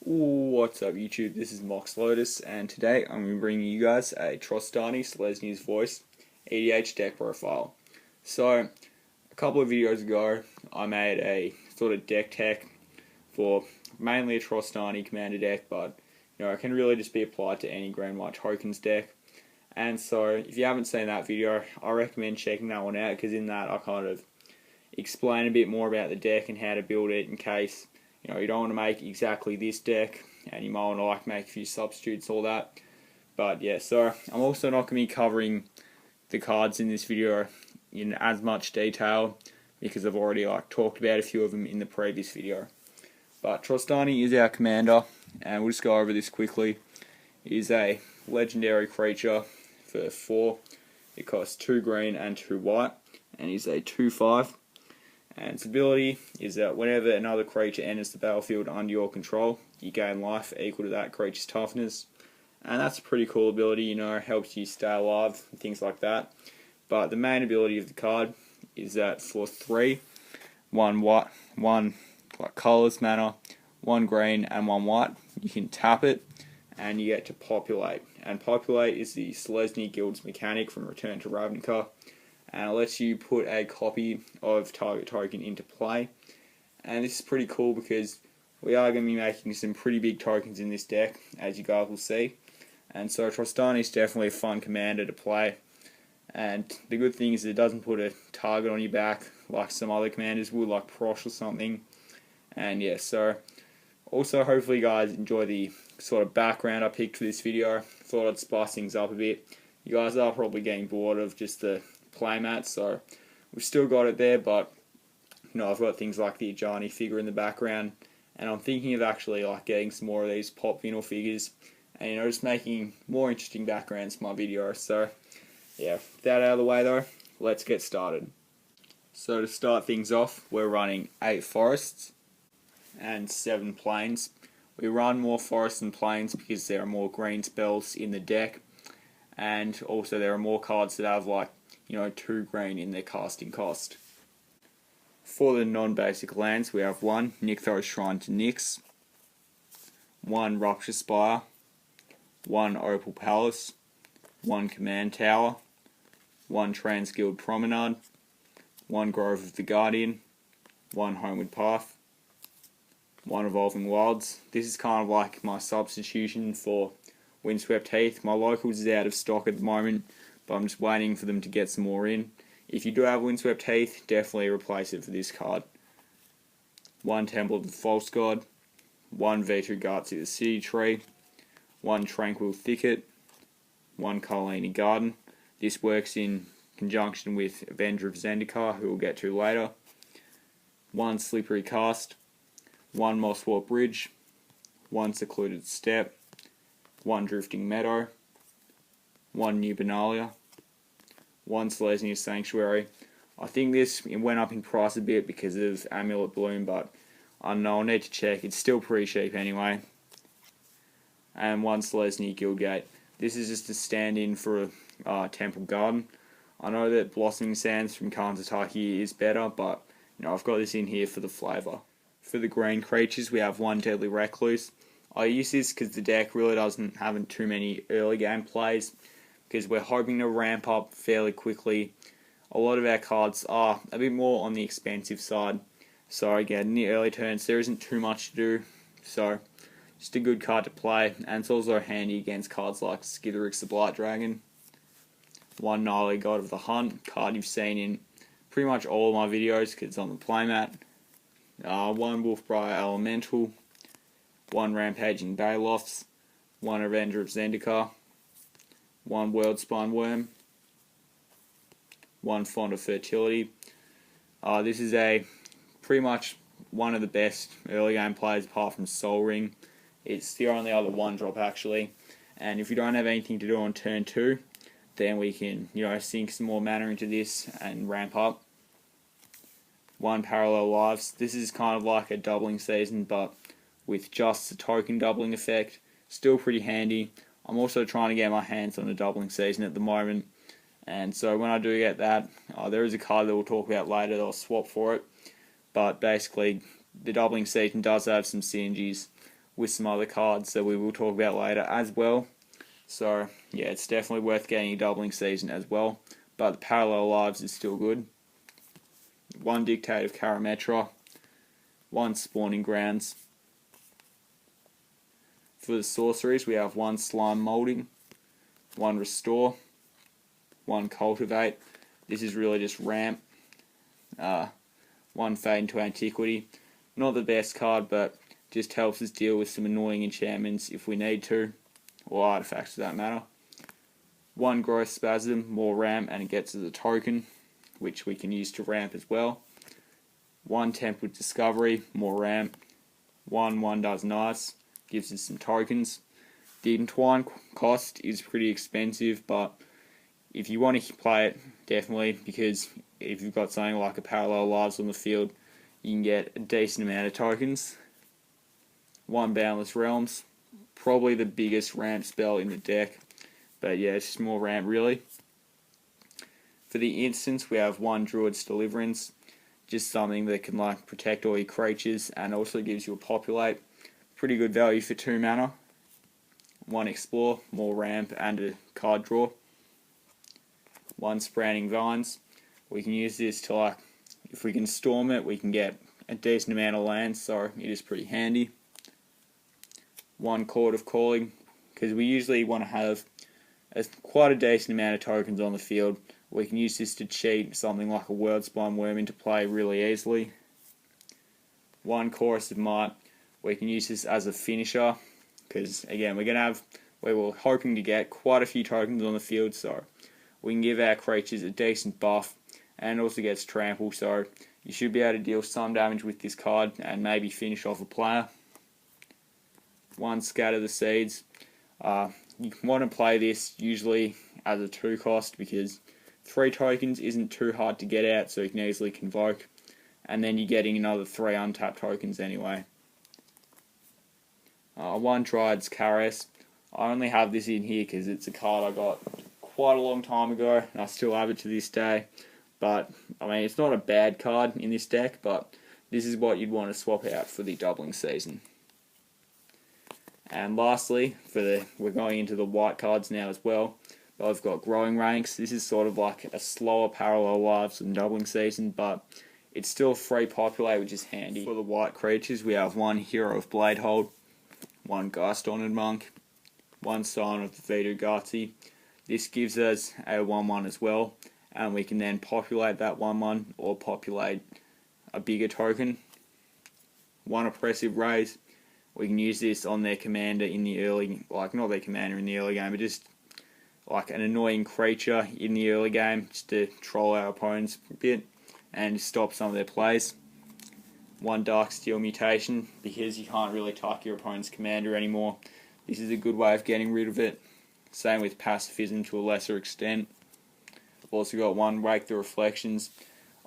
What's up YouTube, this is Mox Lotus, and today I'm going to bring you guys a Trostani Selesnya's Voice EDH deck profile. So, a couple of videos ago I made a sort of deck tech for mainly a Trostani commander deck, but it can really just be applied to any green white tokens deck. And so, if you haven't seen that video, I recommend checking that one out, because in that I kind of explain a bit more about the deck and how to build it in case you don't want to make exactly this deck, and you might want to make a few substitutes, all that. But yeah, so I'm also not going to be covering the cards in this video in as much detail, because I've already talked about a few of them in the previous video. But Trostani is our commander, and we'll just go over this quickly. He is a legendary creature for 4. It costs 2 green and 2 white, and he's a 2/5. And its ability is that whenever another creature enters the battlefield under your control, you gain life equal to that creature's toughness. And that's a pretty cool ability, helps you stay alive and things like that. But the main ability of the card is that for 3, 1 white, 1 colourless mana, 1 green and 1 white, you can tap it and you get to populate. And populate is the Selesnya Guild's mechanic from Return to Ravnica, and it lets you put a copy of target token into play. And this is pretty cool because we are going to be making some pretty big tokens in this deck, as you guys will see. And so Trostani is definitely a fun commander to play. And the good thing is it doesn't put a target on your back like some other commanders would, like Prosh or something. And yeah, so also hopefully you guys enjoy the sort of background I picked for this video. Thought I'd spice things up a bit. You guys are probably getting bored of just the playmat, so we've still got it there, but I've got things like the Ajani figure in the background, and I'm thinking of actually getting some more of these pop vinyl figures, and just making more interesting backgrounds for my video. So yeah, with that out of the way though, let's get started. So to start things off, we're running 8 forests and 7 plains. We run more forests than plains because there are more green spells in the deck, and also there are more cards that have 2 green in their casting cost. For the non-basic lands, we have 1 Nykthos Shrine to Nyx, 1 Rupture Spire, 1 Opal Palace, 1 Command Tower, 1 Transguild Promenade, 1 Grove of the Guardian, 1 Homeward Path, 1 Evolving Wilds. This is kind of like my substitution for Windswept Heath. My locals is out of stock at the moment, but I'm just waiting for them to get some more in. If you do have Windswept Heath, definitely replace it for this card. 1 Temple of the False God, 1 Vitu-Ghazi the City Tree, 1 Tranquil Thicket, 1 Karlini Garden. This works in conjunction with Avenger of Zendikar, who we'll get to later. 1 Slippery Cast, 1 Mosswort Bridge, 1 Secluded Step, 1 Drifting Meadow, 1 New Benalia, 1 Selesnya Sanctuary. I think this went up in price a bit because of Amulet Bloom, but I don't know, I'll need to check. It's still pretty cheap anyway. And 1 Selesnya Guildgate. This is just a stand-in for Temple Garden. I know that Blossoming Sands from Kanzataki is better, but I've got this in here for the flavour. For the green creatures, we have 1 Deadly Recluse. I use this because the deck really doesn't have too many early game plays, because we're hoping to ramp up fairly quickly. A lot of our cards are a bit more on the expensive side, so again, in the early turns there isn't too much to do, so just a good card to play. And it's also handy against cards like Skitterix the Blight Dragon. 1 Gnarly God of the Hunt, card you've seen in pretty much all of my videos because it's on the playmat. 1 Wolfbriar Elemental, 1 Rampaging Baylofts, 1 Avenger of Zendikar, 1 Worldspine Worm, 1 Fond of Fertility. This is pretty much one of the best early game plays apart from Sol Ring. It's the only other 1-drop actually, and if you don't have anything to do on turn 2, then we can sink some more mana into this and ramp up. 1 Parallel Lives. This is kind of like a doubling season, but with just the token doubling effect. Still pretty handy. I'm also trying to get my hands on a doubling season at the moment, and so when I do get that, there is a card that we'll talk about later that I'll swap for it. But basically, the doubling season does have some synergies with some other cards that we will talk about later as well. So yeah, it's definitely worth getting a doubling season as well. But the Parallel Lives is still good. 1 Dictate of Karametra, 1 Spawning Grounds. For the sorceries, we have 1 Slime Molding, 1 Restore, 1 Cultivate. This is really just ramp. 1 Fade into Antiquity. Not the best card, but just helps us deal with some annoying enchantments if we need to, or artifacts for that matter. 1 Growth Spasm, more ramp, and it gets us a token, which we can use to ramp as well. 1 Tempered Discovery, more ramp. 1 does nice, gives us some tokens. The Entwine cost is pretty expensive, but if you want to play it, definitely, because if you've got something like a Parallel Lives on the field, you can get a decent amount of tokens. 1 Boundless Realms, probably the biggest ramp spell in the deck, but yeah, it's just more ramp really. For the instants, we have 1 Druid's Deliverance, just something that can like protect all your creatures and also gives you a populate. Pretty good value for 2 mana. 1 Explore, more ramp and a card draw. 1 Sprouting Vines. We can use this to like, if we can storm it, we can get a decent amount of land, so it is pretty handy. 1 Chord of Calling, because we usually want to have quite a decent amount of tokens on the field. We can use this to cheat something like a Worldspine Worm into play really easily. 1 Chorus of Might. We can use this as a finisher, because again, we were hoping to get quite a few tokens on the field, so we can give our creatures a decent buff, and it also gets trample, so you should be able to deal some damage with this card and maybe finish off a player. 1 Scatter the Seeds. You want to play this usually as a 2 cost, because 3 tokens isn't too hard to get out, so you can easily convoke, and then you're getting another 3 untapped tokens anyway. 1 Dryad's Caress. I only have this in here because it's a card I got quite a long time ago, and I still have it to this day. But I mean, it's not a bad card in this deck, but this is what you'd want to swap out for the doubling season. And lastly, we're going into the white cards now as well. But I've got Growing Ranks. This is sort of like a slower Parallel Lives than doubling season, but it's still free populate, which is handy. For the white creatures, we have 1 Hero of Bladehold, 1 Geist Honored Monk, 1 Sign of the Vitu-Ghazi. This gives us a 1/1 as well, and we can then populate that 1/1 or populate a bigger token. 1 Oppressive Raise. We can use this on their commander in the early, like not their commander in the early game, but just like an annoying creature in the early game, just to troll our opponents a bit and stop some of their plays. 1 Darksteel Mutation, because you can't really target your opponent's commander anymore. This is a good way of getting rid of it. Same with Pacifism to a lesser extent. I've also got 1 Wake the Reflections.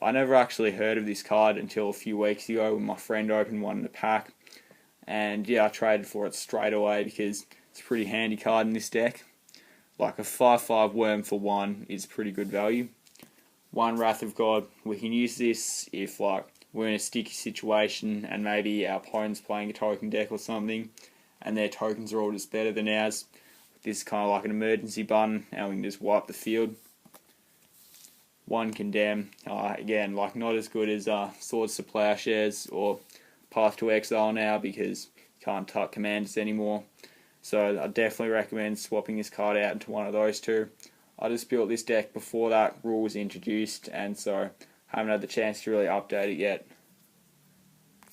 I never actually heard of this card until a few weeks ago when my friend opened one in a pack. And yeah, I traded for it straight away because it's a pretty handy card in this deck. Like a 5/5 worm for 1 is pretty good value. 1 Wrath of God. We can use this if like we're in a sticky situation and maybe our opponent's playing a token deck or something and their tokens are all just better than ours. This is kind of like an emergency button and we can just wipe the field. 1 Condemn. Again, like not as good as Swords to Plowshares or Path to Exile now because you can't tuck commanders anymore. So I definitely recommend swapping this card out into one of those 2. I just built this deck before that rule was introduced, and so haven't had the chance to really update it yet.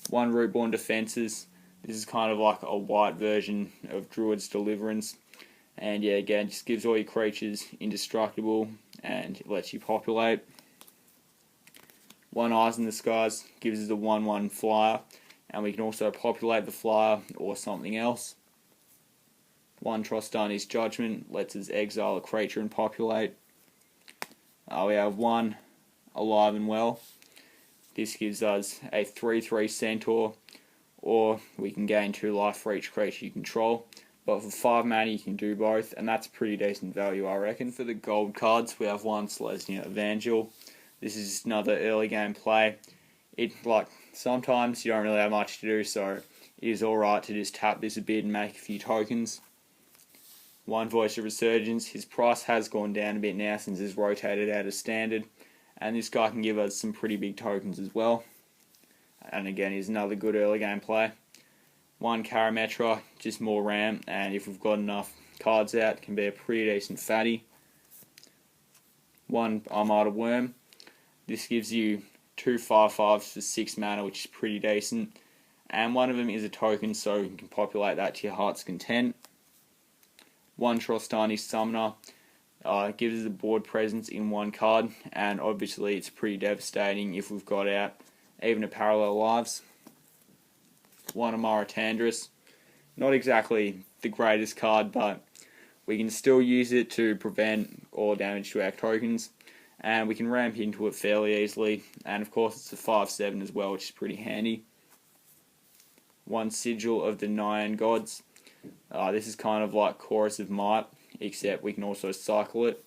1 Rootborn Defences. This is kind of like a white version of Druid's Deliverance. And yeah, again, just gives all your creatures indestructible and it lets you populate. 1 Eyes in the Skies gives us a 1/1 flyer, and we can also populate the flyer or something else. 1 Trostani's Judgment lets us exile a creature and populate. We have 1 Alive and Well. This gives us a 3/3 Centaur, or we can gain 2 life for each creature you control. But for 5 mana you can do both, and that's pretty decent value, I reckon. For the gold cards, we have 1 Selesnya Evangel. This is another early game play. Sometimes you don't really have much to do, so it is alright to just tap this a bit and make a few tokens. One Voice of Resurgence, his price has gone down a bit now since it's rotated out of standard, and this guy can give us some pretty big tokens as well. And again, he's another good early game play. One Karametra, just more RAM, and if we've got enough cards out, can be a pretty decent fatty. One Armada Worm, this gives you 2 5/5s for 6 mana, which is pretty decent. And one of them is a token, so you can populate that to your heart's content. One Trostani Summoner, gives us a board presence in one card, and obviously it's pretty devastating if we've got out even a Parallel Lives. One Amara Tandris, not exactly the greatest card, but we can still use it to prevent all damage to our tokens, and we can ramp into it fairly easily, and of course it's a 5/7 as well, which is pretty handy. One Sigil of the Nyan Gods, this is kind of like Chorus of Might, except we can also cycle it.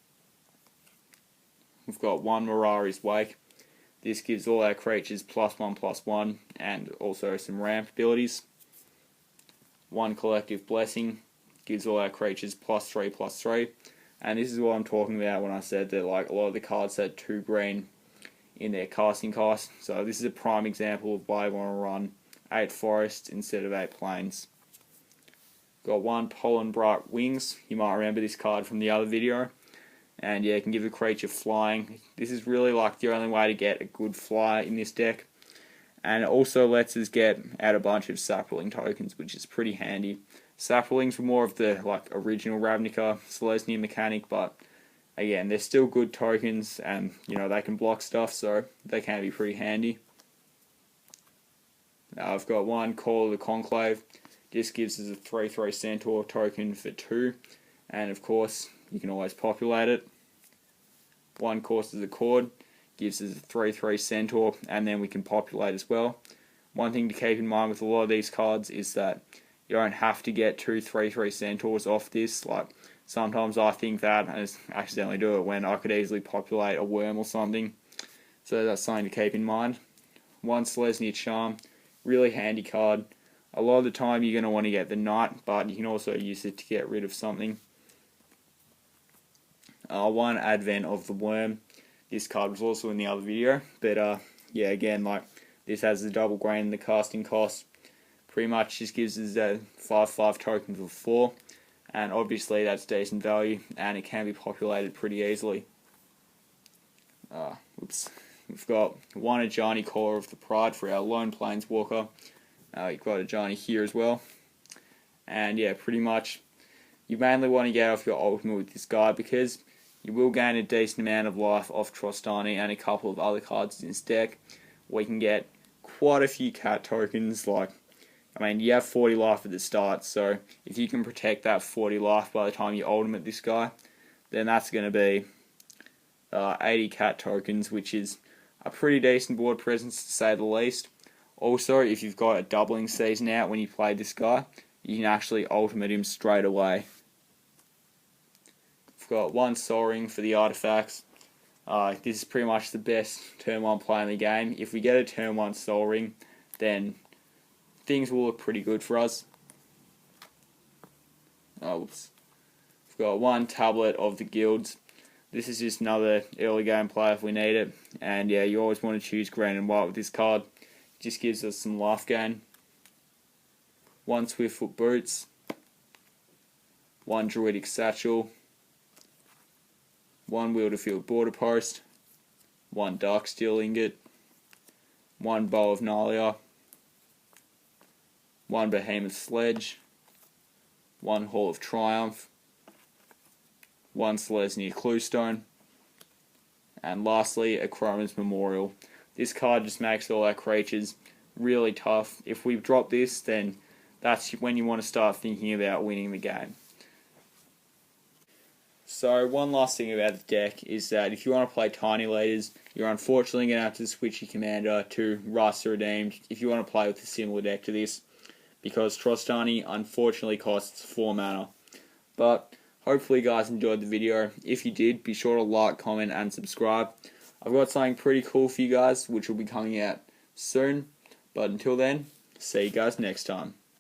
We've got one Mirari's Wake, this gives all our creatures +1/+1, and also some ramp abilities. One Collective Blessing, gives all our creatures +3/+3, and this is what I'm talking about when I said that like a lot of the cards had 2 green in their casting cost. So this is a prime example of why I want to run 8 forests instead of 8 plains. Got one Pollen Bright Wings, you might remember this card from the other video, and yeah, it can give a creature flying. This is really like the only way to get a good flyer in this deck, and it also lets us get out a bunch of Sapling tokens, which is pretty handy. Saplings were more of the like original Ravnica Selesnya mechanic, but again, they're still good tokens, and you know they can block stuff, so they can be pretty handy. I've got one Call of the Conclave. This gives us a 3/3 Centaur token for 2, and of course you can always populate it. One Course of the Cord gives us a 3/3 Centaur, and then we can populate as well. One thing to keep in mind with a lot of these cards is that you don't have to get 2 3/3 Centaurs off this. Like sometimes I think that and just accidentally do it when I could easily populate a worm or something. So that's something to keep in mind. One Selesnya Charm, really handy card. A lot of the time you're going to want to get the Knight, but you can also use it to get rid of something. One Advent of the Worm. This card was also in the other video, but yeah, again, like this has the double grain in the casting cost. Pretty much just gives us a 5/5 token for 4, and obviously that's decent value, and it can be populated pretty easily. We've got one Ajani Caller of the Pride for our lone planeswalker. You've got Ajani here as well, and yeah, pretty much you mainly want to get off your ultimate with this guy because you will gain a decent amount of life off Trostani and a couple of other cards in this deck. We can get quite a few cat tokens, like I mean, you have 40 life at the start, so if you can protect that 40 life by the time you ultimate this guy, then that's going to be 80 cat tokens, which is a pretty decent board presence to say the least. Also, if you've got a doubling season out when you play this guy, you can actually ultimate him straight away. We've got one Sol Ring for the artifacts. This is pretty much the best turn 1 play in the game. If we get a turn 1 Sol Ring, then things will look pretty good for us. We've got one Tablet of the Guilds. This is just another early game play if we need it. And yeah, you always want to choose green and white with this card. It just gives us some life gain. One Swiftfoot Boots. One Druidic Satchel. One Wilderfield Border Post. One Darksteel Ingot. One Bow of Nalia. One Behemoth Sledge, one Hall of Triumph, one Selesnya Cluestone, and lastly a Chroma's Memorial. This card just makes all our creatures really tough. If we drop this, then that's when you want to start thinking about winning the game. So one last thing about the deck is that if you want to play Tiny Leaders, you're unfortunately going to have to switch your commander to Rasta Redeemed if you want to play with a similar deck to this, because Trostani unfortunately costs 4 mana. But hopefully you guys enjoyed the video. If you did, be sure to like, comment and subscribe. I've got something pretty cool for you guys which will be coming out soon. But until then, see you guys next time.